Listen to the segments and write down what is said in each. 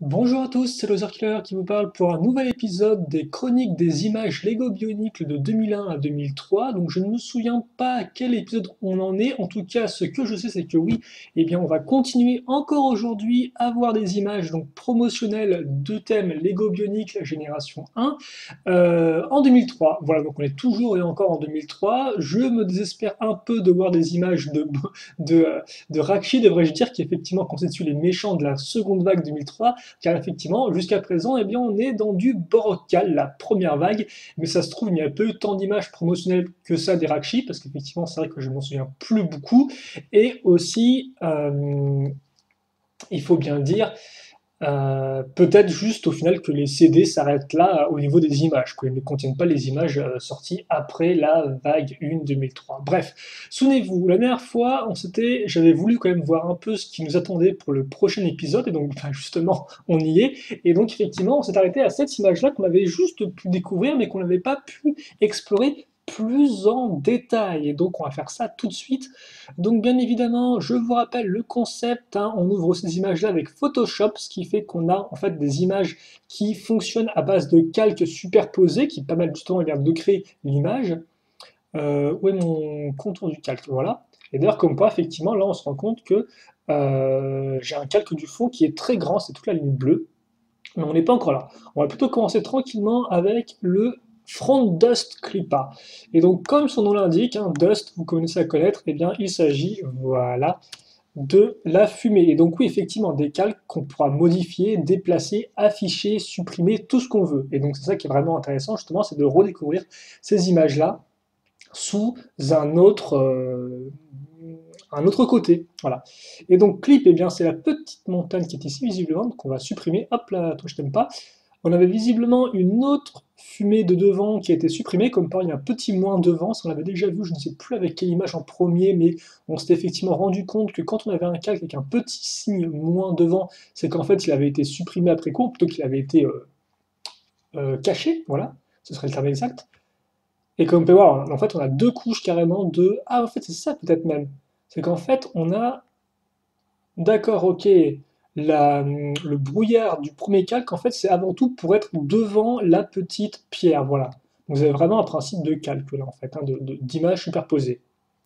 Bonjour à tous, c'est Loser qui vous parle pour un nouvel épisode des chroniques des images Lego Bionicle de 2001 à 2003. Donc je ne me souviens pas à quel épisode on en est. En tout cas, ce que je sais, c'est que oui, eh bien on va continuer encore aujourd'hui à voir des images donc promotionnelles de thème Lego Bionicle génération 1 en 2003. Voilà, donc on est toujours et encore en 2003. Je me désespère un peu de voir des images de, de Rakshi, devrais-je dire, qui effectivement constituent les méchants de la seconde vague 2003. Car effectivement, jusqu'à présent, eh bien, on est dans du Borokal, la première vague, mais ça se trouve, il n'y a pas eu tant d'images promotionnelles que ça des Rakshi, parce qu'effectivement, c'est vrai que je m'en souviens plus beaucoup, et aussi, il faut bien le dire, peut-être juste au final que les CD s'arrêtent là au niveau des images, qu'ils ne contiennent pas les images sorties après la vague 1 2003. Bref, souvenez-vous, la dernière fois, j'avais voulu quand même voir un peu ce qui nous attendait pour le prochain épisode, et donc ben, justement, on y est. Et donc effectivement, on s'est arrêté à cette image-là qu'on avait juste pu découvrir, mais qu'on n'avait pas pu explorer plus en détail. Et donc on va faire ça tout de suite. Donc bien évidemment, je vous rappelle le concept, hein, on ouvre ces images-là avec Photoshop, ce qui fait qu'on a en fait des images qui fonctionnent à base de calques superposés, qui permettent justement de créer l'image. Où est mon contour du calque? Voilà. Et d'ailleurs, comme quoi, effectivement, là on se rend compte que j'ai un calque du fond qui est très grand, c'est toute la ligne bleue, mais on n'est pas encore là. On va plutôt commencer tranquillement avec le Front Dust Clipper. Et donc, comme son nom l'indique, hein, Dust, vous connaissez à connaître, eh bien, il s'agit, voilà, de la fumée. Et donc, oui, effectivement, des calques qu'on pourra modifier, déplacer, afficher, supprimer, tout ce qu'on veut. Et donc, c'est ça qui est vraiment intéressant, justement, c'est de redécouvrir ces images-là sous un autre côté. Voilà. Et donc, clip, eh bien, c'est la petite montagne qui est ici, visiblement, qu'on va supprimer. Hop là, toi, je t'aime pas. On avait visiblement une autre fumée de devant qui a été supprimée, comme par il y a un petit moins devant, ça on l'avait déjà vu, je ne sais plus avec quelle image en premier, mais on s'était effectivement rendu compte que quand on avait un calque avec un petit signe moins devant, c'est qu'en fait il avait été supprimé après coup, plutôt qu'il avait été caché, voilà, ce serait le terme exact. Et comme on peut voir, en fait on a deux couches carrément de... Ah en fait c'est ça peut-être même, c'est qu'en fait on a d'accord, ok. Le brouillard du premier calque, en fait, c'est avant tout pour être devant la petite pierre, voilà. Vous avez vraiment un principe de calque, là, en fait, hein, d'image superposée.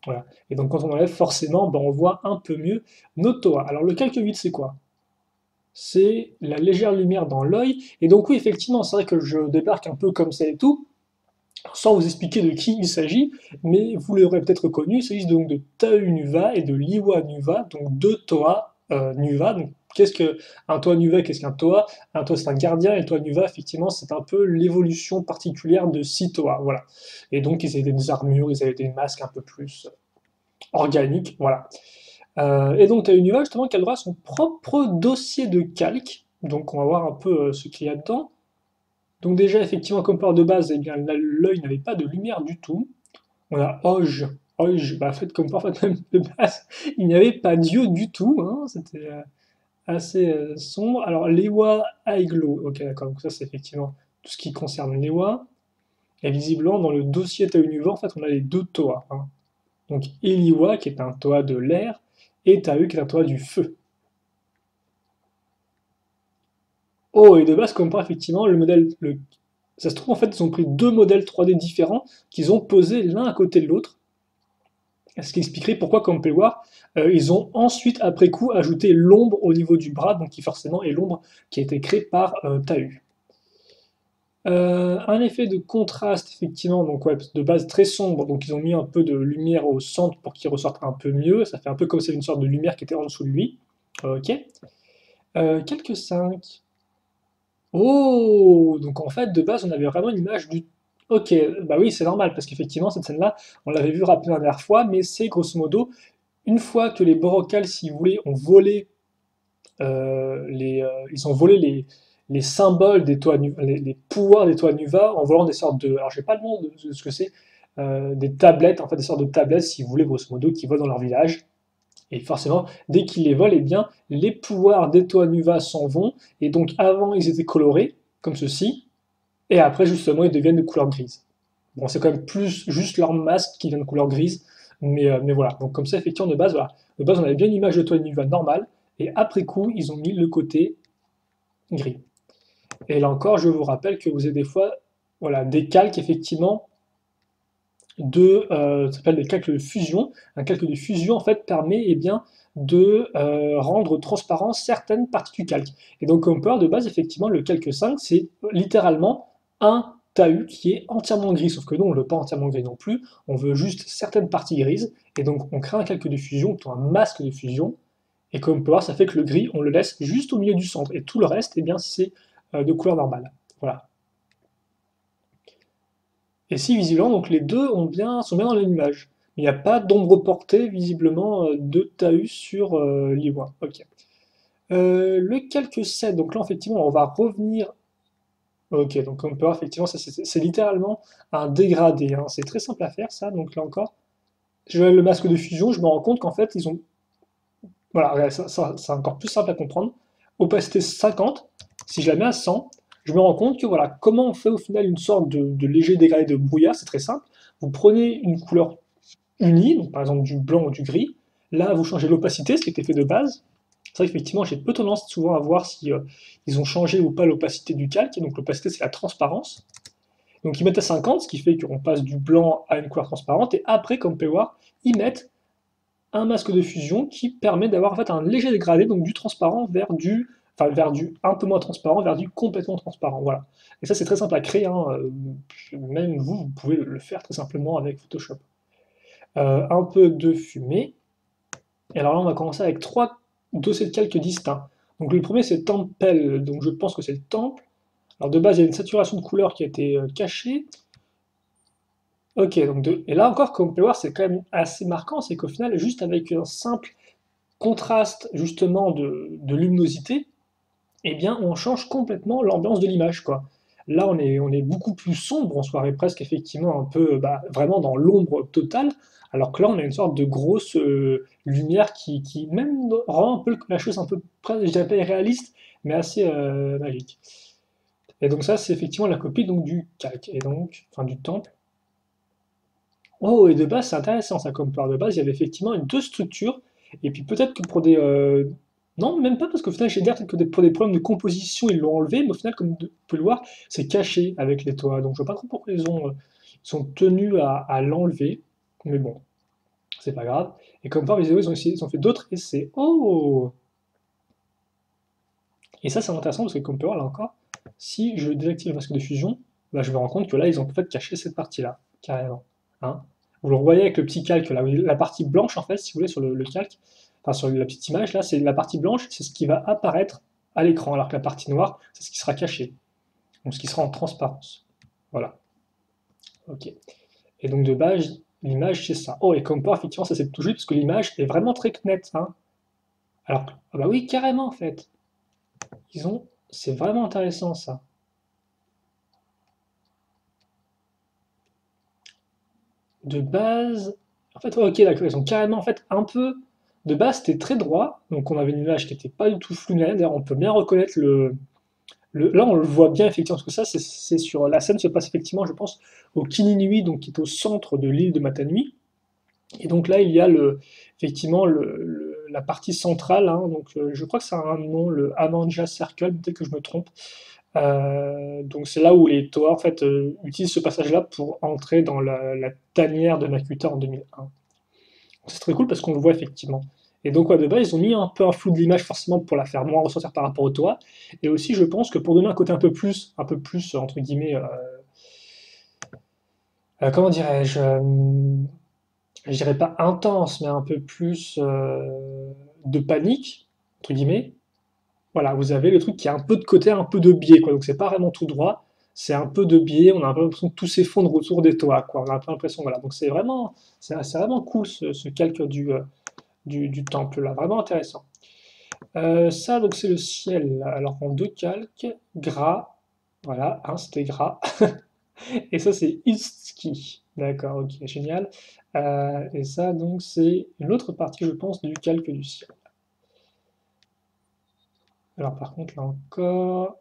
Voilà. Et donc, quand on enlève, forcément, ben, on voit un peu mieux nos toits. Alors, le calque vide, c'est quoi? C'est la légère lumière dans l'œil. Et donc, oui, effectivement, c'est vrai que je débarque un peu comme ça et tout, sans vous expliquer de qui il s'agit, mais vous l'aurez peut-être reconnu, il s'agit donc de Tau Nuva et de Liwa Nuva, donc deux Toa Nuva. Donc, qu'est-ce qu'un Toa Nuva, qu'est-ce qu'un Toa? Un Toa c'est un gardien, et Toa Nuva, effectivement, c'est un peu l'évolution particulière de 6 Toa, voilà. Et donc, ils avaient des armures, ils avaient des masques un peu plus organiques, voilà. Et donc, Tau Nuva, justement, qui a le droit à son propre dossier de calque, donc on va voir un peu ce qu'il y a dedans. Donc déjà, effectivement, comme port de base, eh bien, l'œil n'avait pas de lumière du tout. On a Oj. Oj, bah, en fait, comme port même de base, il n'y avait pas d'yeux du tout. Hein, c'était assez sombre. Alors, Lewa Aiglo. Ok, d'accord. Donc ça, c'est effectivement tout ce qui concerne Lewa. Et visiblement, dans le dossier Taunuvor, en fait, on a les deux Toa. Hein. Donc, Eliwa, qui est un Toa de l'air, et Tau, qui est un Toa du feu. Oh, et de base, comme par effectivement, ça se trouve, en fait, ils ont pris deux modèles 3D différents qu'ils ont posés l'un à côté de l'autre, ce qui expliquerait pourquoi, comme on peut le voir, ils ont ensuite, après coup, ajouté l'ombre au niveau du bras, donc qui forcément est l'ombre qui a été créée par Tau. Un effet de contraste, effectivement, donc ouais, de base très sombre, donc ils ont mis un peu de lumière au centre pour qu'il ressorte un peu mieux, ça fait un peu comme si c'était une sorte de lumière qui était en dessous de lui. Ok. Quelques 5. Oh! Donc en fait, de base, on avait vraiment une image du... Ok, bah oui, c'est normal, parce qu'effectivement, cette scène-là, on l'avait vu rappeler la dernière fois, mais c'est grosso modo, une fois que les Borokal, si vous voulez, ont volé ils ont volé les symboles des toits, les pouvoirs des toits Nuva en volant des sortes de... Alors, j'ai pas le nom de ce que c'est, des tablettes, en fait, des sortes de tablettes, si vous voulez, grosso modo, qui volent dans leur village. Et forcément, dès qu'ils les volent, eh bien, les pouvoirs des Toa Nuva s'en vont. Et donc, avant, ils étaient colorés, comme ceci. Et après, justement, ils deviennent de couleur grise. Bon, c'est quand même plus juste leur masque qui vient de couleur grise. Mais voilà. Donc, comme ça, effectivement, de base, voilà. De base, on avait bien une image de Toa Nuva normale. Et après coup, ils ont mis le côté gris. Et là encore, je vous rappelle que vous avez des fois, voilà, des calques effectivement ça s'appelle des calques de fusion. Un calque de fusion en fait permet eh bien, de rendre transparent certaines parties du calque. Et donc on peut avoir de base effectivement le calque 5, c'est littéralement un talus qui est entièrement gris, sauf que nous on ne veut pas entièrement gris non plus, on veut juste certaines parties grises, et donc on crée un calque de fusion, plutôt un masque de fusion, et comme on peut voir, ça fait que le gris, on le laisse juste au milieu du centre, et tout le reste, eh bien, c'est de couleur normale. Voilà. Et si visiblement, donc les deux sont bien dans l'image. Il n'y a pas d'ombre portée visiblement de Taus sur l'Ivoire. Ok. Le calque 7, donc là effectivement on va revenir. Ok, donc on peut voir effectivement, c'est littéralement un dégradé, hein. C'est très simple à faire ça, donc là encore. Je vais le masque de fusion, je me rends compte qu'en fait ils ont. Voilà, ouais, c'est encore plus simple à comprendre. Opacité 50, si je la mets à 100, je me rends compte que voilà, comment on fait au final une sorte de léger dégradé de brouillard, c'est très simple. Vous prenez une couleur unie, donc par exemple du blanc ou du gris, là vous changez l'opacité, ce qui était fait de base. C'est vrai qu'effectivement j'ai peu tendance souvent à voir si ils ont changé ou pas l'opacité du calque, et donc l'opacité c'est la transparence. Donc ils mettent à 50, ce qui fait qu'on passe du blanc à une couleur transparente, et après, comme on peut voir, ils mettent un masque de fusion qui permet d'avoir en fait un léger dégradé, donc du transparent vers du un peu moins transparent, vers du complètement transparent. Voilà. Et ça, c'est très simple à créer, hein. Même vous pouvez le faire très simplement avec Photoshop. Un peu de fumée. Et alors là, on va commencer avec trois dossiers de calque distincts. Donc le premier, c'est Temple, donc je pense que c'est le temple. Alors de base, il y a une saturation de couleur qui a été cachée. Ok, et là encore, comme on peut voir, c'est quand même assez marquant, c'est qu'au final, juste avec un simple contraste justement de luminosité, eh bien, on change complètement l'ambiance de l'image, quoi. Là, on est beaucoup plus sombre, on se croirait presque effectivement un peu vraiment dans l'ombre totale, alors que là, on a une sorte de grosse lumière qui même rend un peu la chose un peu, je dirais pas irréaliste, mais assez magique. Et donc ça, c'est effectivement la copie donc, du calque, et donc, enfin du temple. Oh, et de base, c'est intéressant ça comme part de base, il y avait effectivement deux structures, et puis peut-être que pour des. Non, même pas, parce qu'au final, j'ai dit peut-être que pour des problèmes de composition, ils l'ont enlevé, mais au final, comme vous pouvez le voir, c'est caché avec les toits. Donc je vois pas trop pourquoi ils sont tenus à l'enlever, mais bon, c'est pas grave. Et comme par vidéo, ils ont fait d'autres essais. Oh! Et ça, c'est intéressant parce que comme on peut voir là encore, si je désactive le masque de fusion, là, je me rends compte que là, ils ont en fait caché cette partie-là, carrément. Hein. Vous le voyez avec le petit calque, là, la partie blanche, en fait, si vous voulez, sur le calque, enfin sur la petite image, là, c'est la partie blanche, c'est ce qui va apparaître à l'écran, alors que la partie noire, c'est ce qui sera caché, donc ce qui sera en transparence. Voilà. Ok. Et donc de base, l'image, c'est ça. Oh, et comme pas, effectivement, ça c'est tout juste parce que l'image est vraiment très nette. Hein. Alors, ah bah oui, carrément, en fait. C'est vraiment intéressant, ça. De base, en fait, ouais, ok, d'accord, ils ont carrément, en fait, un peu. De base, c'était très droit, donc on avait une image qui n'était pas du tout floue. D'ailleurs, on peut bien reconnaître là, on le voit bien, effectivement, parce que ça, c'est sur. La scène se passe effectivement, je pense, au Kininui, donc qui est au centre de l'île de Matanui. Et donc là, il y a effectivement la partie centrale, hein, donc je crois que c'est un nom, le Amanja Circle, peut-être que je me trompe. Donc c'est là où les Toa en fait utilisent ce passage-là pour entrer dans la tanière de Makuta en 2001. C'est très cool parce qu'on le voit effectivement. Et donc ouais, de base ils ont mis un peu un flou de l'image forcément pour la faire moins ressortir par rapport au Toa. Et aussi je pense que pour donner un côté un peu plus entre guillemets, comment dirais-je, je dirais pas intense, mais un peu plus de panique entre guillemets. Voilà, vous avez le truc qui a un peu de côté, un peu de biais, quoi. Donc c'est pas vraiment tout droit, c'est un peu de biais. On a un peu l'impression que tout s'effondre autour des toits, quoi. On a un peu l'impression, voilà. Donc c'est vraiment cool ce calque du temple là, vraiment intéressant. Ça donc c'est le ciel. Alors en deux calques, gras, voilà, hein, c'était gras. Et ça c'est Itsuki. D'accord, ok, génial. Et ça donc c'est une autre partie, je pense, du calque du ciel. Alors par contre là encore.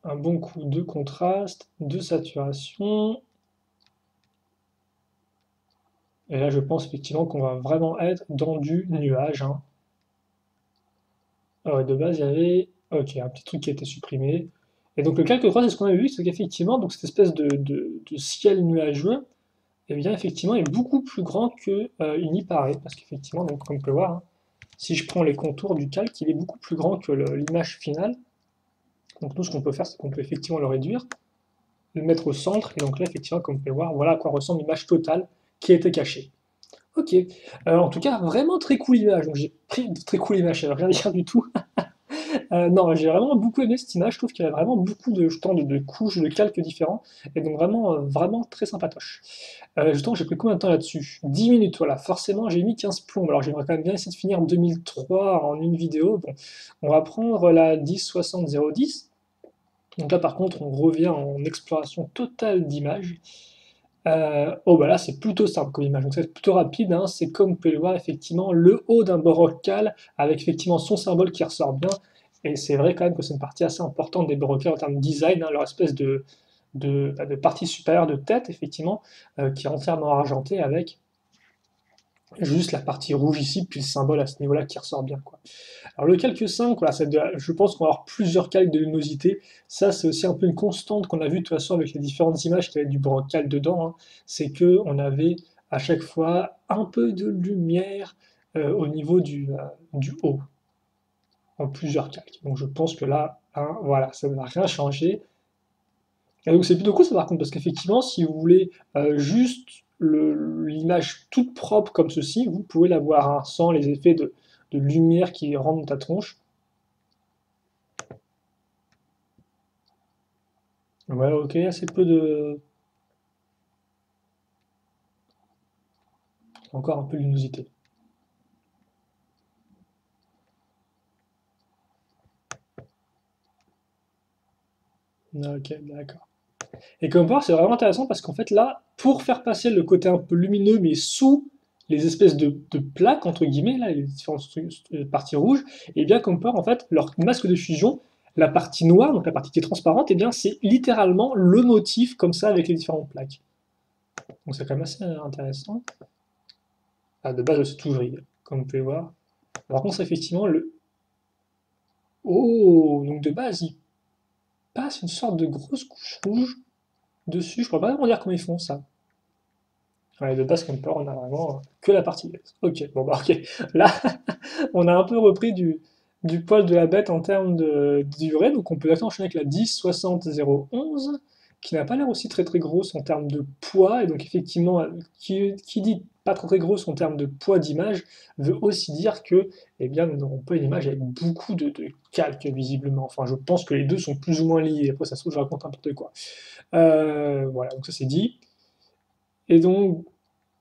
Un bon coup de contraste, de saturation. Et là, je pense effectivement qu'on va vraiment être dans du nuage. Hein. Ah ouais, de base, il y avait ok, un petit truc qui a été supprimé. Et donc le calque 3, c'est ce qu'on avait vu, c'est qu'effectivement, donc cette espèce de ciel nuageux, eh bien, effectivement, est beaucoup plus grand que il n'y paraît. Parce qu'effectivement, donc, comme on peut voir, hein, si je prends les contours du calque, il est beaucoup plus grand que l'image finale. Donc nous, ce qu'on peut faire, c'est qu'on peut effectivement le réduire, le mettre au centre, et donc là, effectivement, comme vous pouvez voir, voilà à quoi ressemble l'image totale qui a été cachée. Ok, en tout cas, vraiment très cool image. Donc j'ai pris de très cool image, ça veut rien dire du tout. Non, j'ai vraiment beaucoup aimé cette image, je trouve qu'il y a vraiment beaucoup de couches, de calques différents, et donc vraiment, vraiment très sympatoche. Justement, j'ai pris combien de temps là-dessus? 10 minutes, voilà, forcément j'ai mis 15 plombes, alors j'aimerais quand même bien essayer de finir 2003 en une vidéo. Bon, on va prendre la 10-60-010, donc là par contre on revient en exploration totale d'images. Oh bah là c'est plutôt simple comme image, donc c'est plutôt rapide, hein. C'est comme vous pouvez le voir effectivement le haut d'un borocal avec effectivement son symbole qui ressort bien, et c'est vrai quand même que c'est une partie assez importante des borocals en termes de design, hein, leur espèce de partie supérieure de tête effectivement, qui est entièrement argentée avec juste la partie rouge ici, puis le symbole à ce niveau-là qui ressort bien, quoi. Alors le calque 5, voilà, je pense qu'on va avoir plusieurs calques de luminosité. Ça, c'est aussi un peu une constante qu'on a vu de toute façon avec les différentes images qui avaient du brocal dedans, hein. C'est que on avait à chaque fois un peu de lumière au niveau du haut, en plusieurs calques. Donc je pense que là, hein, voilà, ça ne va rien changer. Et donc c'est plutôt cool ça par contre, parce qu'effectivement, si vous voulez juste l'image toute propre comme ceci, vous pouvez l'avoir, hein, sans les effets de lumière qui rendent ta tronche. Ouais, ok, assez peu de... Encore un peu de luminosité. Ok, d'accord. Et comme voir, c'est vraiment intéressant parce qu'en fait là, pour faire passer le côté un peu lumineux, mais sous les espèces de plaques, entre guillemets, là, les différentes parties rouges, et bien comme part, en fait, leur masque de fusion, la partie noire, donc la partie qui est transparente, et bien c'est littéralement le motif comme ça avec les différentes plaques. Donc c'est quand même assez intéressant. Ah, de base, c'est tout gris, comme vous pouvez voir. Par contre, effectivement, le... Oh, donc de base, il passe une sorte de grosse couche rouge dessus. Je ne pourrais pas vraiment dire comment ils font ça. Ouais, de base, comme peur, on a vraiment que la partie grise. Ok, bon bah ok. Là, on a un peu repris du poil de la bête en termes de durée, donc on peut d'accord enchaîner avec la 10-60-011, qui n'a pas l'air aussi très très grosse en termes de poids, et donc effectivement, qui dit pas très très grosse en termes de poids d'image, veut aussi dire que, eh bien, nous n'aurons pas une image avec beaucoup de calques, visiblement. Enfin, je pense que les deux sont plus ou moins liés, après ça se trouve, je raconte n'importe quoi. Voilà, donc ça c'est dit. Et donc,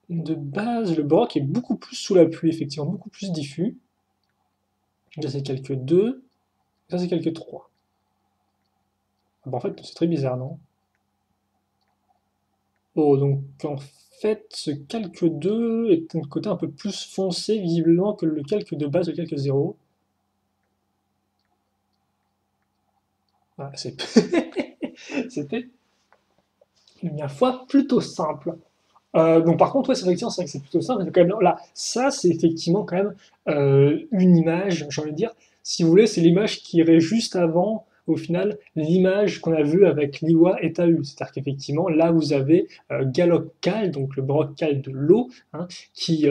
de base, le Baroque est beaucoup plus sous la pluie, effectivement, beaucoup plus diffus. Là, c'est calque 2, ça, c'est calque 3. Ah bah, en fait, c'est très bizarre, non? Oh, donc, en fait, ce calque 2 est un côté un peu plus foncé, visiblement, que le calque de base, le calque 0. Ah, c'était, une fois, plutôt simple. Donc par contre, ouais, c'est vrai que c'est plutôt simple, mais quand même, là, ça, c'est effectivement quand même une image, j'ai envie de dire, si vous voulez, c'est l'image qui irait juste avant, au final, l'image qu'on a vue avec Liwa et Tahu. C'est-à-dire qu'effectivement, là, vous avez Galokal, donc le brocal de l'eau, hein, qui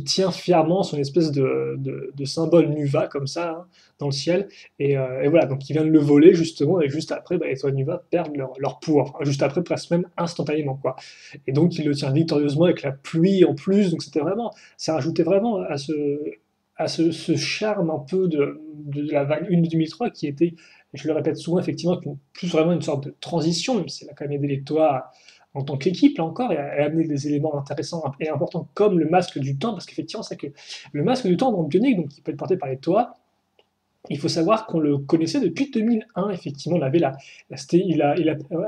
tient fièrement son espèce de symbole Nuva, comme ça, hein, dans le ciel, et voilà, donc il vient de le voler, justement, et juste après, bah, les étoiles Nuva perdent leur pouvoir. Enfin, juste après, presque même instantanément, quoi. Et donc il le tient victorieusement avec la pluie en plus, donc c'était vraiment, ça rajoutait vraiment à ce charme un peu de la vague 1 de 2003 qui était, je le répète souvent, effectivement, plus vraiment une sorte de transition, même si elle a quand même aidé les Toa en tant qu'équipe, là encore, et a amené des éléments intéressants et importants comme le masque du temps, parce qu'effectivement, c'est que le masque du temps dans Bionic, donc qui peut être porté par les Toa, il faut savoir qu'on le connaissait depuis 2001, effectivement, on avait à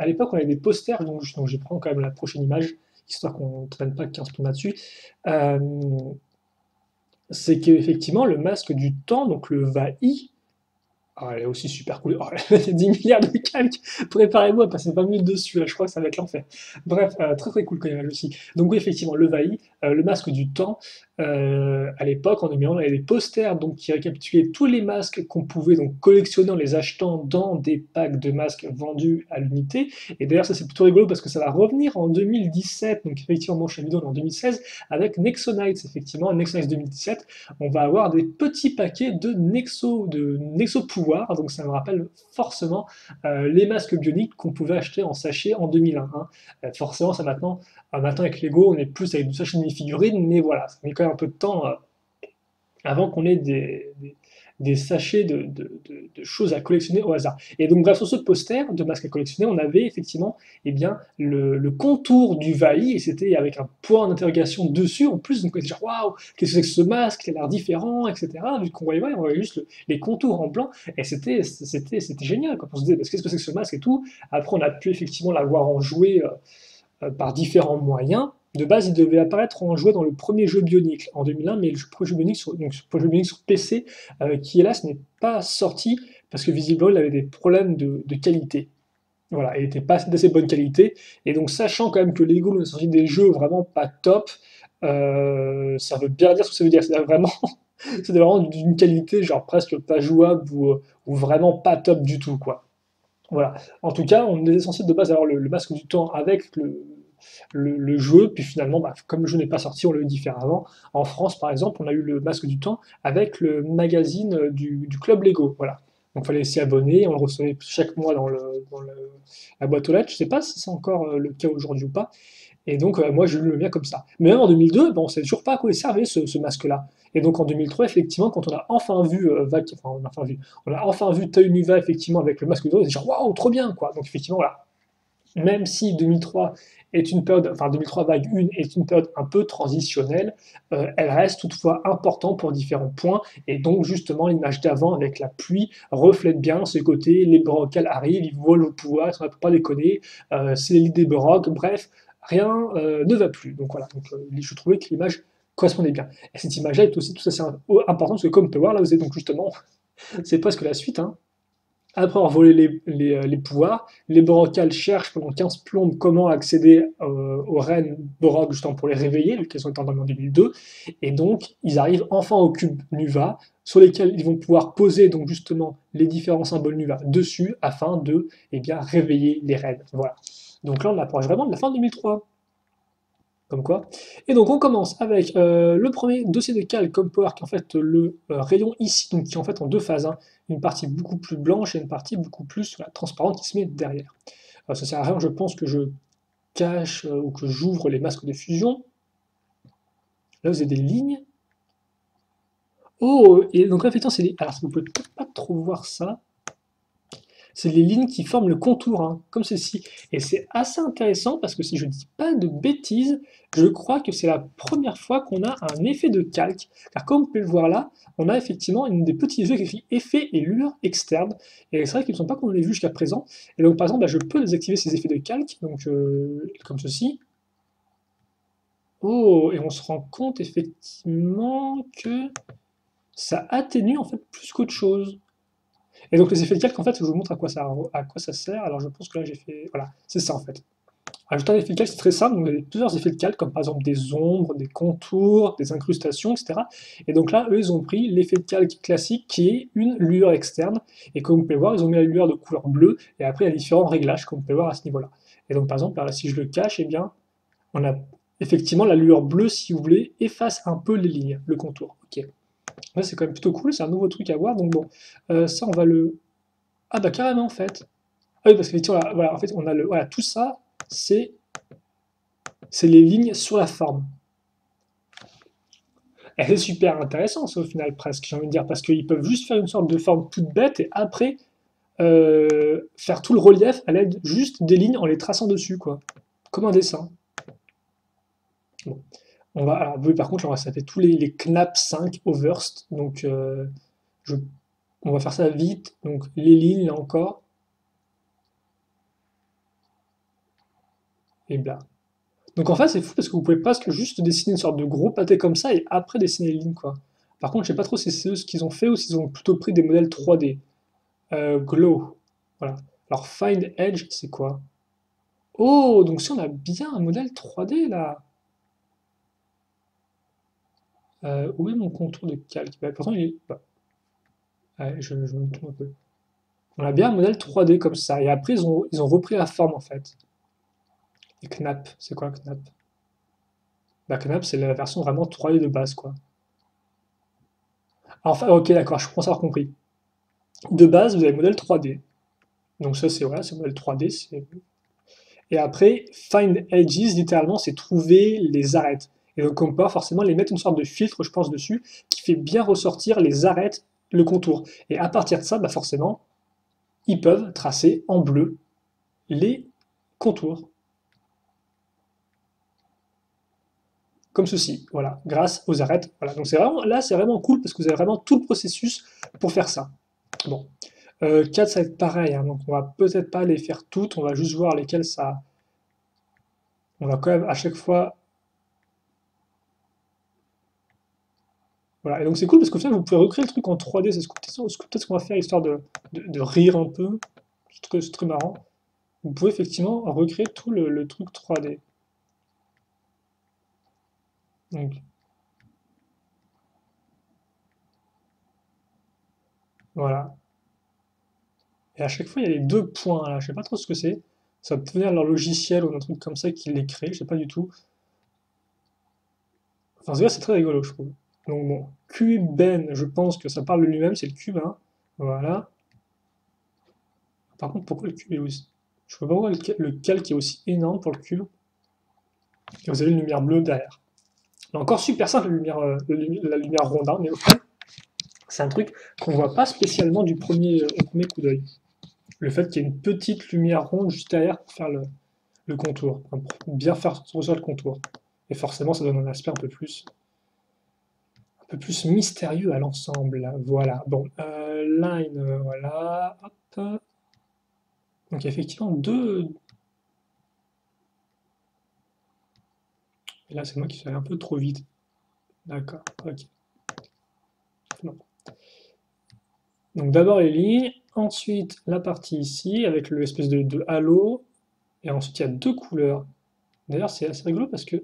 l'époque, on avait des posters, donc je prends quand même la prochaine image, histoire qu'on ne traîne pas 15 plombs là-dessus. Euh, c'est qu'effectivement, le masque du temps, donc le Vahi, ah, elle est aussi super cool. Oh, il y a 10 milliards de calques. Préparez-vous à passer 20 minutes dessus, là, je crois que ça va être l'enfer. Bref, très très cool quand même aussi. Donc oui, effectivement, le Vahi, le masque du temps, à l'époque, en 2001, on avait des posters donc, qui récapitulaient tous les masques qu'on pouvait donc, collectionner en les achetant dans des packs de masques vendus à l'unité. Et d'ailleurs, ça c'est plutôt rigolo parce que ça va revenir en 2017, donc effectivement, mon chaîne vidéo en 2016, avec Nexonites, effectivement, Nexonites 2017, on va avoir des petits paquets de Nexo pouvoir, donc ça me rappelle forcément les masques bioniques qu'on pouvait acheter en sachet en 2001. Hein. Forcément, ça maintenant avec Lego, on est plus avec du sachet de mini-figurines, mais voilà, ça met quand même un peu de temps avant qu'on ait des sachets de choses à collectionner au hasard. Et donc, grâce à ce poster de masques à collectionner, on avait effectivement eh bien, le contour du Vahi, et c'était avec un point d'interrogation dessus en plus, donc on était genre waouh, qu'est-ce que c'est que ce masque, il a l'air différent, etc. Vu qu'on voyait, on voyait juste les contours en blanc, et c'était génial, quand on se disait, qu'est-ce que c'est que ce masque et tout. Après, on a pu effectivement l'avoir en jouet par différents moyens. De base, il devait apparaître en jouet dans le premier jeu Bionicle en 2001, mais le premier jeu Bionicle sur PC, qui hélas n'est pas sorti parce que visiblement il avait des problèmes de qualité. Voilà, il n'était pas d'assez bonne qualité. Et donc, sachant quand même que Lego nous a sorti des jeux vraiment pas top, ça veut bien dire ce que ça veut dire. C'est vraiment, c'est vraiment d'une qualité genre presque pas jouable ou vraiment pas top du tout, quoi. Voilà. En tout cas, on est censé de base avoir le masque du temps avec le jeu, puis finalement, bah, comme le jeu n'est pas sorti, on l'a eu différemment. En France, par exemple, on a eu le masque du temps avec le magazine du Club Lego. Voilà. Donc il fallait s'y abonner, on le recevait chaque mois la boîte aux lettres. Je ne sais pas si c'est encore le cas aujourd'hui ou pas. Et donc, moi, j'ai eu le mien comme ça. Mais même en 2002, bon, on ne sait toujours pas à quoi il servait ce masque-là. Et donc en 2003, effectivement, quand on a enfin vu on a enfin vu Nuva effectivement avec le masque de dos, c'est genre waouh, trop bien quoi. Donc effectivement, voilà. Même si 2003 est une période, enfin 2003 vague 1 est une période un peu transitionnelle, elle reste toutefois importante pour différents points. Et donc justement, l'image d'avant avec la pluie reflète bien ce côté, les Brockal arrivent, ils volent au pouvoir, on ne peut pas déconner, c'est l'idée Brock, bref, rien ne va plus. Donc voilà, donc, je trouvais que l'image correspondait bien. Et cette image-là est aussi tout assez importante parce que comme on peut voir, là vous êtes donc justement, c'est presque la suite, hein. Après avoir volé les pouvoirs, les Borocales cherchent pendant 15 plombes comment accéder aux reines Borog justement pour les réveiller, vu qu'elles ont été endormies en 2002. Et donc, ils arrivent enfin au cube Nuva, sur lesquels ils vont pouvoir poser donc justement les différents symboles Nuva dessus, afin de eh bien, réveiller les reines. Voilà. Donc là, on approche vraiment de la fin de 2003. Comme quoi. Et donc on commence avec le premier dossier de calque comme Power, qui est en fait le rayon ici, donc qui est en fait en deux phases, hein. Une partie beaucoup plus blanche et une partie beaucoup plus voilà, transparente qui se met derrière. Ça sert à rien, je pense, que je cache ou que j'ouvre les masques de fusion. Là, vous avez des lignes. Oh, et donc là, effectivement, c'est les... Alors, vous pouvez peut-être pas trop voir ça. C'est les lignes qui forment le contour, hein, comme ceci. Et c'est assez intéressant parce que si je ne dis pas de bêtises, je crois que c'est la première fois qu'on a un effet de calque. Car comme vous pouvez le voir là, on a effectivement une des petits yeux qui écrit effet et lueur externe. Et c'est vrai qu'ils ne sont pas comme on l'a vu jusqu'à présent. Et donc par exemple, bah, je peux désactiver ces effets de calque, donc comme ceci. Oh, et on se rend compte effectivement que ça atténue en fait plus qu'autre chose. Et donc les effets de calque, en fait, je vous montre à quoi ça sert. Alors je pense que là j'ai fait... Voilà, c'est ça en fait. Ajouter un effet de calque, c'est très simple. Donc, vous avez plusieurs effets de calque, comme par exemple des ombres, des contours, des incrustations, etc. Et donc là, eux, ils ont pris l'effet de calque classique qui est une lueur externe. Et comme vous pouvez voir, ils ont mis la lueur de couleur bleue. Et après, il y a différents réglages, comme vous pouvez voir à ce niveau-là. Et donc par exemple, là, si je le cache, eh bien, on a effectivement la lueur bleue, si vous voulez, efface un peu les lignes, le contour. Ok. Là, c'est quand même plutôt cool, c'est un nouveau truc à voir. Donc bon, ça, on va le... Ah bah carrément, en fait. Ah oui, parce que voilà, en fait, on a voilà, tout ça, c'est les lignes sur la forme. Et c'est super intéressant, ça, au final, presque, j'ai envie de dire, parce qu'ils peuvent juste faire une sorte de forme toute bête et après faire tout le relief à l'aide juste des lignes en les traçant dessus, quoi. Comme un dessin. Bon. Alors, oui, par contre, là, on va se taper tous les Knap 5 Overst, donc on va faire ça vite. Donc, les lignes, là encore, et bla. Donc en fait, c'est fou parce que vous pouvez presque juste dessiner une sorte de gros pâté comme ça et après dessiner les lignes, quoi. Par contre, je sais pas trop si c'est ce qu'ils ont fait ou s'ils ont plutôt pris des modèles 3D. Glow. Voilà. Alors, Find Edge, c'est quoi? Oh, donc si on a bien un modèle 3D là. Où est mon contour de calque? Bah, pourtant, il est... bah, ouais, je me trompe un peu. On a bien un modèle 3D comme ça, et après, ils ont repris la forme, en fait. Et Knap, c'est quoi Knap? Bah, Knap, c'est la version vraiment 3D de base, quoi. Enfin, ok, d'accord, je pense avoir compris. De base, vous avez le modèle 3D. Donc ça, c'est voilà, c'est le modèle 3D. Et après, find edges, littéralement, c'est trouver les arêtes. Et donc on peut forcément les mettre une sorte de filtre, je pense, dessus, qui fait bien ressortir les arêtes, le contour. Et à partir de ça, bah forcément, ils peuvent tracer en bleu les contours. Comme ceci, voilà, grâce aux arêtes. Voilà, donc c'est vraiment, là, c'est vraiment cool parce que vous avez vraiment tout le processus pour faire ça. Bon, 4, ça va être pareil, hein, donc on va peut-être pas les faire toutes, on va juste voir lesquelles ça... On va quand même à chaque fois... Voilà, et donc c'est cool parce qu'au final, vous pouvez recréer le truc en 3D, c'est peut-être ce qu'on va faire, histoire de rire un peu, c'est très marrant. Vous pouvez effectivement recréer tout le truc 3D. Donc, voilà. Et à chaque fois, il y a les deux points là, je sais pas trop ce que c'est. Ça va peut venir leur logiciel ou un truc comme ça qui les crée, je sais pas du tout. Enfin, c'est très rigolo, je trouve. Donc bon, Cuben, je pense que ça parle de lui-même, c'est le cube, hein. Voilà. Par contre, pourquoi le cube est aussi... Je ne vois pas pourquoi le calque est aussi énorme pour le cube. Et vous avez une lumière bleue derrière. Là encore super simple la lumière ronde, hein, mais au final, c'est un truc qu'on voit pas spécialement au premier coup d'œil. Le fait qu'il y ait une petite lumière ronde juste derrière pour faire le contour, pour bien faire ressortir le contour. Et forcément, ça donne un aspect un peu plus mystérieux à l'ensemble. Voilà. Bon, line, voilà. Hop. Donc effectivement deux. Et là, c'est moi qui suis allé un peu trop vite. D'accord. Ok. Non. Donc d'abord les lignes, ensuite la partie ici avec l'espèce de halo, et ensuite il y a deux couleurs. D'ailleurs c'est assez rigolo parce que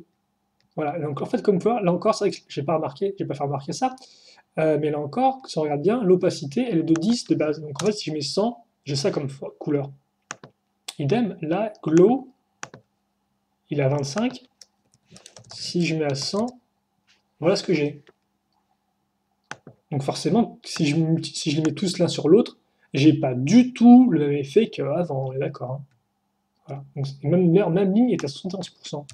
voilà, donc en fait comme quoi, là encore c'est vrai que j'ai pas remarqué, j'ai pas fait remarquer ça, mais là encore, si on regarde bien, l'opacité elle est de 10 de base. Donc en fait si je mets 100, j'ai ça comme couleur. Idem, là, glow, il est à 25. Si je mets à 100, voilà ce que j'ai. Donc forcément, si je les mets tous l'un sur l'autre, j'ai pas du tout le même effet qu'avant, on est d'accord, hein. Voilà. Donc, même ligne est à 71%. Donc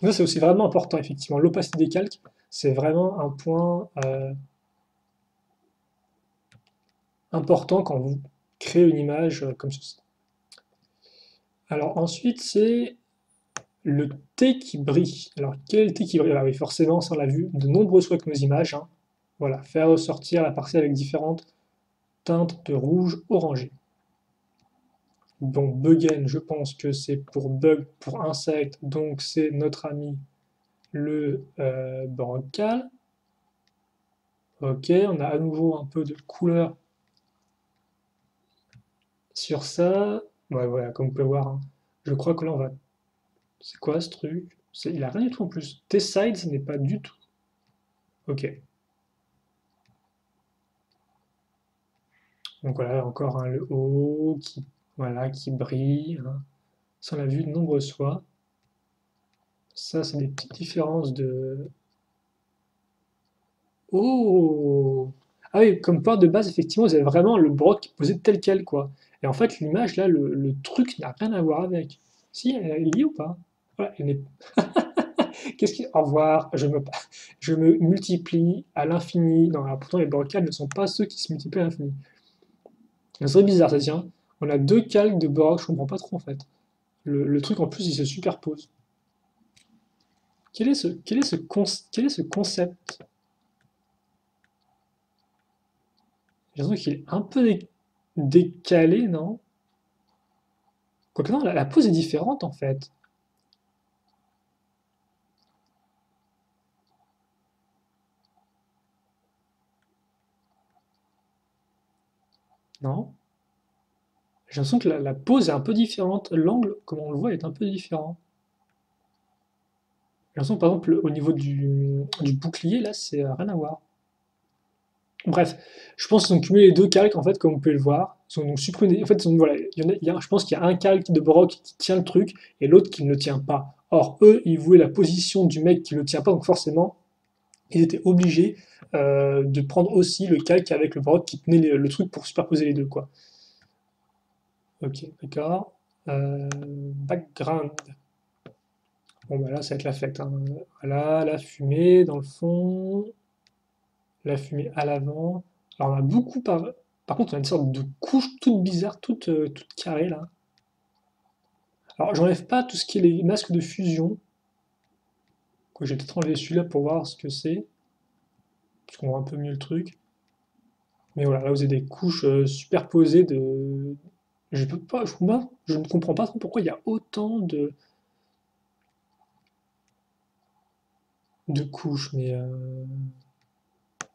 ça, c'est aussi vraiment important, effectivement. L'opacité des calques, c'est vraiment un point important quand vous créez une image comme ceci. Alors ensuite, c'est le T qui brille. Alors quel est le T qui brille? Ah oui, forcément, ça on l'a vu de nombreuses fois avec nos images, hein. Voilà, faire ressortir la partie avec différentes teintes de rouge orangé. Bon, buggen, je pense que c'est pour bug, pour insecte, donc c'est notre ami le bancal. Ok, on a à nouveau un peu de couleur sur ça. Ouais, voilà, comme vous pouvez voir, hein. Je crois que là, on va... C'est quoi ce truc? Il a rien du tout en plus. T-side, n'est pas du tout. Ok. Donc voilà, encore hein, le haut qui, voilà, qui brille, hein. Ça, on l'a vu de nombreuses fois. Ça, c'est des petites différences de... Oh! Ah oui, comme point de base, effectivement, vous avez vraiment le broc posé tel quel, quoi. Et en fait, l'image, là, le truc n'a rien à voir avec. Si, elle est liée ou pas? Voilà, elle n'est... Qu'est-ce qui... Au revoir, je me multiplie à l'infini. Non, alors pourtant, les brocales ne sont pas ceux qui se multiplient à l'infini. C'est très bizarre, ça tient. On a deux calques de broc, je comprends pas trop, en fait. Le truc, en plus, il se superpose. Quel est ce concept? J'ai l'impression qu'il est un peu décalé, non? Quoique non, la pose est différente en fait. Non? J'ai l'impression que la pose est un peu différente. L'angle, comme on le voit, est un peu différent. J'ai l'impression que par exemple, au niveau du bouclier, là, c'est rien à voir. Bref, je pense qu'ils ont cumulé les deux calques, en fait, comme vous pouvez le voir. Ils ont donc supprimé, en fait, voilà, je pense qu'il y a un calque de Brock qui tient le truc et l'autre qui ne le tient pas. Or, eux, ils voulaient la position du mec qui ne le tient pas, donc forcément, ils étaient obligés de prendre aussi le calque avec le Brock qui tenait le truc pour superposer les deux, quoi. Ok, d'accord. Background. Bon, bah là, ça va être la fête, hein. Voilà, la fumée dans le fond, la fumée à l'avant. Alors, on a beaucoup par contre, on a une sorte de couche toute bizarre, toute carrée, là. Alors, j'enlève pas tout ce qui est les masques de fusion. Quoi, j'ai peut-être enlevé celui-là pour voir ce que c'est, parce qu'on voit un peu mieux le truc. Mais voilà, là, vous avez des couches superposées de... Je peux pas, je ne comprends pas trop pourquoi il y a autant de couches, mais...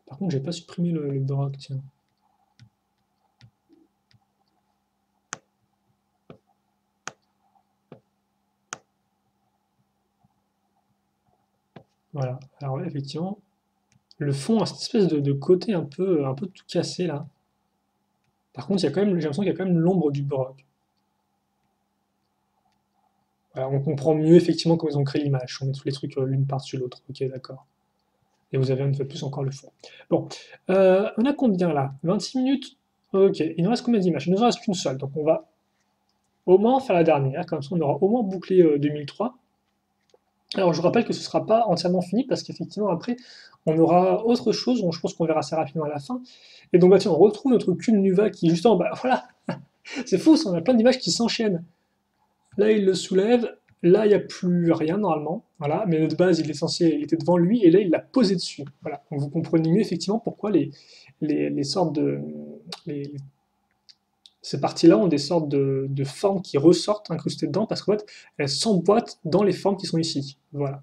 Par contre, j'ai pas supprimé le Brock, tiens. Voilà. Alors là, effectivement, le fond a cette espèce de côté un peu tout cassé là. Par contre, il y a quand même, j'ai l'impression qu'il y a quand même l'ombre du Brock. Voilà, on comprend mieux effectivement comment ils ont créé l'image. On met tous les trucs l'une par-dessus l'autre. Ok, d'accord. Et vous avez une fois de plus encore le fond. Bon, on a combien là? 26 minutes. Ok, il nous reste combien d'images? Il nous en reste qu'une seule, donc on va au moins faire la dernière, comme ça on aura au moins bouclé 2003. Alors je vous rappelle que ce ne sera pas entièrement fini parce qu'effectivement après on aura autre chose, je pense qu'on verra ça rapidement à la fin. Et donc bah, tiens, on retrouve notre cube Nuva qui justement, bah voilà, c'est fou, on a plein d'images qui s'enchaînent. Là il le soulève, là il n'y a plus rien normalement, voilà, mais de base il était devant lui et là il l'a posé dessus. Voilà, donc vous comprenez mieux effectivement pourquoi les sortes de... les- ces parties-là ont des sortes de formes qui ressortent incrustées dedans parce qu'en fait elles s'emboîtent dans les formes qui sont ici. Voilà.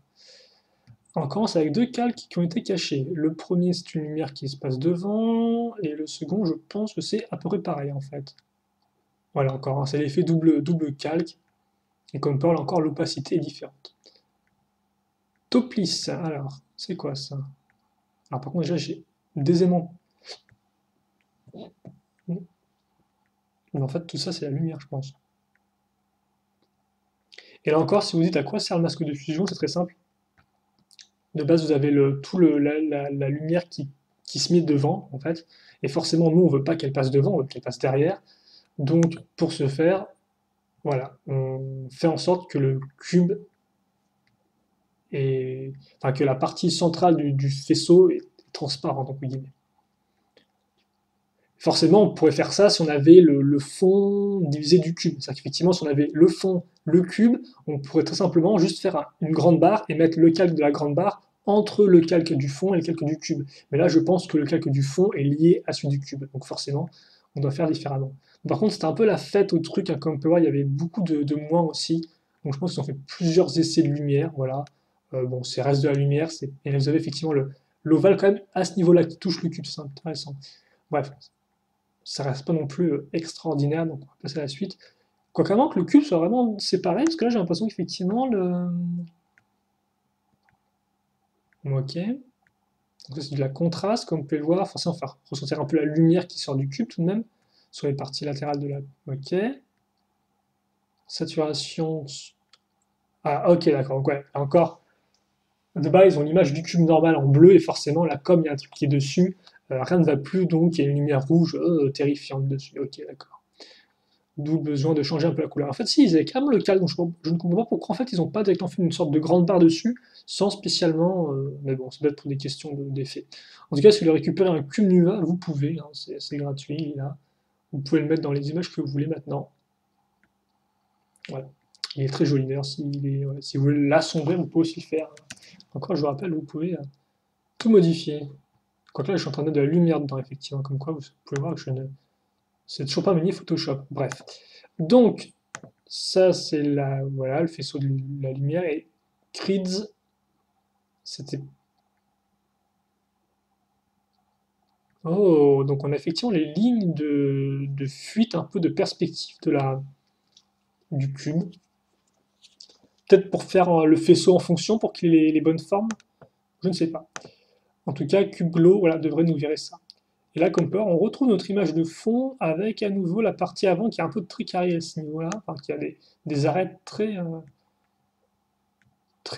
On commence avec deux calques qui ont été cachés. Le premier, c'est une lumière qui se passe devant, et le second, je pense que c'est à peu près pareil en fait. Voilà, encore, hein, c'est l'effet double calque, et comme Paul, encore l'opacité est différente. Topliss, alors, c'est quoi ça? Alors par contre, déjà, j'ai des aimants. Mais en fait, tout ça, c'est la lumière, je pense. Et là encore, si vous dites à quoi sert le masque de fusion, c'est très simple. De base, vous avez la lumière qui se met devant, en fait, et forcément, nous, on veut pas qu'elle passe devant, on veut qu'elle passe derrière. Donc, pour ce faire, voilà, on fait en sorte que le cube enfin que la partie centrale du faisceau est transparente, entre guillemets. Forcément, on pourrait faire ça si on avait le fond divisé du cube. C'est-à-dire qu'effectivement, si on avait le fond, le cube, on pourrait très simplement juste faire une grande barre et mettre le calque de la grande barre entre le calque du fond et le calque du cube. Mais là, je pense que le calque du fond est lié à celui du cube. Donc forcément, on doit faire différemment. Par contre, c'était un peu la fête au truc, hein, comme on peut voir, il y avait beaucoup de moins aussi. Donc je pense qu'ils ont fait plusieurs essais de lumière. Voilà. Bon, c'est reste de la lumière. Et vous avez effectivement l'ovale quand même à ce niveau-là qui touche le cube. C'est intéressant. Bref, ça reste pas non plus extraordinaire, donc on va passer à la suite. Quoique avant que le cube soit vraiment séparé, parce que là j'ai l'impression qu'effectivement le... Ok. Donc ça c'est de la contraste, comme vous pouvez le voir, forcément faire ressentir un peu la lumière qui sort du cube tout de même, sur les parties latérales de la... Ok. Saturation... Ah ok d'accord, donc ouais, encore, de base ils ont l'image du cube normal en bleu, et forcément là comme il y a un truc qui est dessus, rien ne va plus, donc il y a une lumière rouge terrifiante dessus. Ok d'accord. D'où le besoin de changer un peu la couleur. En fait, si, ils avaient carrément le calque, donc je ne comprends pas pourquoi en fait ils n'ont pas directement fait une sorte de grande barre dessus, sans spécialement. Mais bon, c'est peut-être pour des questions d'effet. En tout cas, si vous voulez récupérer un cube Nuva, vous pouvez, hein, c'est gratuit, il est là. Vous pouvez le mettre dans les images que vous voulez maintenant. Voilà. Il est très joli d'ailleurs, si vous voulez l'assombrir, vous pouvez aussi le faire. Encore, je vous rappelle, vous pouvez tout modifier. Quoique là, je suis en train de mettre de la lumière dedans, effectivement, comme quoi vous pouvez voir que je ne. C'est toujours pas manié Photoshop. Bref. Donc, ça, c'est voilà, le faisceau de la lumière. Et Crids, c'était... Oh, donc on a effectivement les lignes de fuite, un peu de perspective du cube. Peut-être pour faire le faisceau en fonction, pour qu'il ait les bonnes formes. Je ne sais pas. En tout cas, CubeGlow, voilà, devrait nous virer ça. Et là, comme peur, on retrouve notre image de fond avec à nouveau la partie avant qui a un peu de tricaré à ce niveau-là, enfin, qui a des arêtes très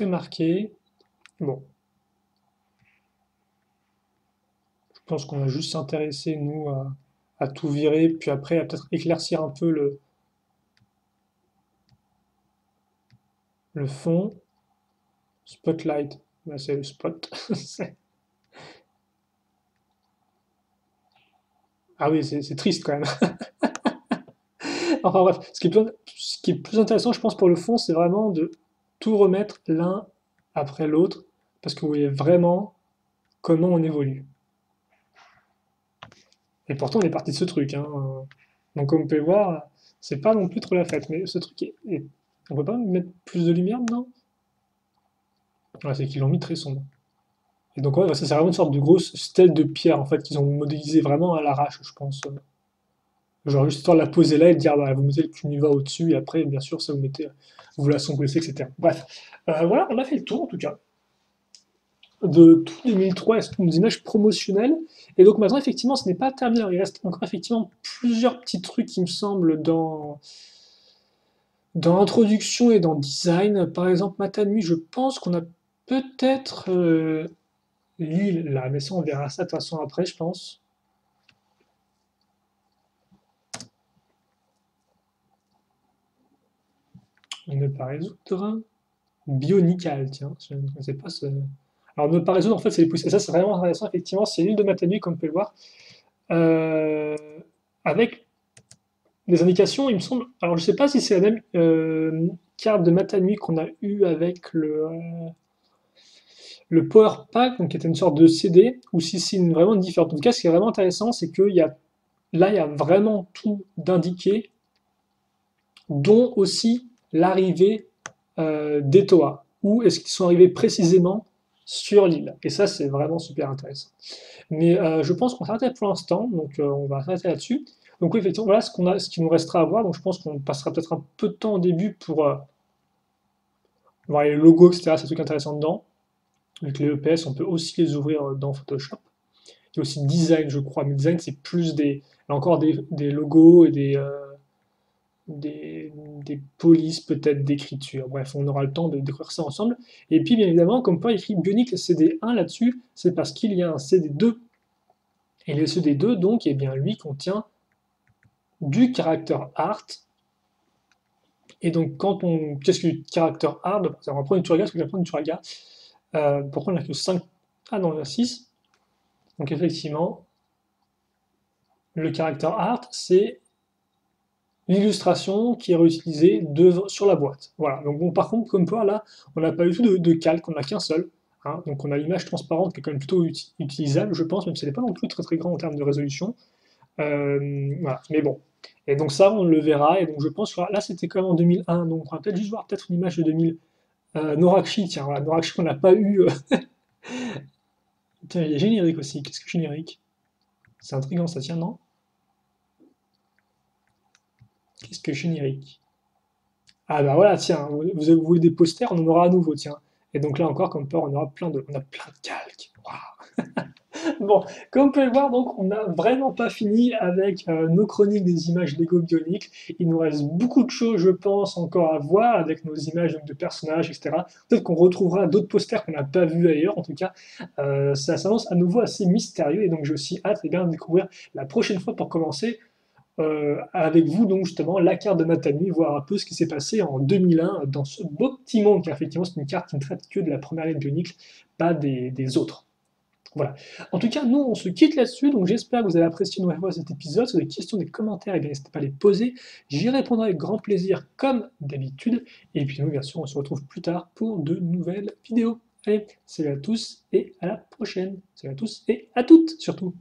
marquées. Bon, je pense qu'on va juste s'intéresser, nous, à tout virer, puis après, à peut-être éclaircir un peu le fond. Spotlight, là, c'est le spot. Ah oui, c'est triste quand même. Enfin bref, ce qui est plus intéressant, je pense, pour le fond, c'est vraiment de tout remettre l'un après l'autre, parce que vous voyez vraiment comment on évolue. Et pourtant, on est parti de ce truc, hein. Donc, comme vous pouvez voir, c'est pas non plus trop la fête. Mais ce truc on peut pas mettre plus de lumière dedans? Ouais, c'est qu'ils l'ont mis très sombre. Et donc, ouais, ça, c'est vraiment une sorte de grosse stèle de pierre, en fait, qu'ils ont modélisé vraiment à l'arrache, je pense. Genre, juste histoire de la poser là et de dire, bah, vous mettez le Cuniva au-dessus, et après, bien sûr, ça vous mettez, vous l'assombrissez, etc. Bref. Voilà, on a fait le tour, en tout cas, de tout 2003 et toutes nos images promotionnelles. Et donc maintenant, effectivement, ce n'est pas terminé. Alors, il reste encore effectivement plusieurs petits trucs qui me semblent dans introduction et dans design. Par exemple, Matanui, je pense qu'on a peut-être l'île là, mais ça, on verra ça de toute façon après, je pense. Ne pas résoudre. Bionical, tiens, je ne sais pas ce. Alors, ne pas résoudre, en fait, c'est les pouces. Et ça, c'est vraiment intéressant, effectivement, c'est l'île de Matanui, comme vous pouvez le voir. Euh, avec des indications, il me semble. Alors, je ne sais pas si c'est la même carte de Matanui qu'on a eu avec le Power Pack, donc qui était une sorte de CD, ou si c'est vraiment différente. En tout cas, ce qui est vraiment intéressant, c'est que là, il y a vraiment tout d'indiqué, dont aussi l'arrivée des Toa. Où est-ce qu'ils sont arrivés précisément sur l'île. Et ça, c'est vraiment super intéressant. Mais je pense qu'on s'arrête pour l'instant, donc on va s'arrêter là-dessus. Donc oui, effectivement, voilà ce qui nous restera à voir. Donc je pense qu'on passera peut-être un peu de temps au début pour voir les logos, etc. C'est un truc intéressant dedans. Avec les EPS, on peut aussi les ouvrir dans Photoshop. Il y a aussi design, je crois. Mais design, c'est plus là encore des logos et des polices peut-être d'écriture. Bref, on aura le temps de découvrir ça ensemble. Et puis, bien évidemment, comme pas écrit Bionic CD1 là-dessus, c'est parce qu'il y a un CD2. Et le CD2, donc, eh bien, lui contient du character art. Et donc, qu'est-ce que du character art? On va prendre une Turaga, parce que je vais prendre une Turaga. Pourquoi on n'a que 5? Ah non, il y en a 6. Donc, effectivement, le character art, c'est l'illustration qui est réutilisée sur la boîte. Voilà. Donc, bon, par contre, comme quoi, là, on n'a pas du tout de calque, on n'a qu'un seul. Hein. Donc, on a l'image transparente qui est quand même plutôt utilisable, je pense, même si elle n'est pas non plus très très grand en termes de résolution. Voilà, mais bon. Et donc ça, on le verra. Et donc je pense que là, c'était quand même en 2001. Donc on va peut-être juste voir peut-être une image de 2000. Norakshi, tiens, voilà, Norakshi qu'on n'a pas eu. Tiens, il y a générique aussi. Qu'est-ce que générique? C'est intriguant ça, tiens, non? Qu'est-ce que générique? Ah bah voilà, tiens, vous voulez des posters, on en aura à nouveau, tiens. Et donc là encore, comme peur, on a plein de calques. Waouh. Bon, comme vous pouvez le voir, donc, on n'a vraiment pas fini avec nos chroniques des images Lego Bionic. Il nous reste beaucoup de choses, je pense, encore à voir avec nos images donc, de personnages, etc. Peut-être qu'on retrouvera d'autres posters qu'on n'a pas vus ailleurs. En tout cas, ça s'annonce à nouveau assez mystérieux et donc j'ai aussi hâte bien, de découvrir la prochaine fois pour commencer avec vous, donc justement, la carte de Matami, voir un peu ce qui s'est passé en 2001 dans ce beau petit monde, car effectivement, c'est une carte qui ne traite que de la première ligne Bionic, pas des autres. Voilà. En tout cas, nous, on se quitte là-dessus. Donc, j'espère que vous avez apprécié une nouvelle fois cet épisode. Si vous avez des questions, des commentaires, et bien, n'hésitez pas à les poser. J'y répondrai avec grand plaisir, comme d'habitude. Et puis, nous, bien sûr, on se retrouve plus tard pour de nouvelles vidéos. Allez, salut à tous et à la prochaine. Salut à tous et à toutes, surtout.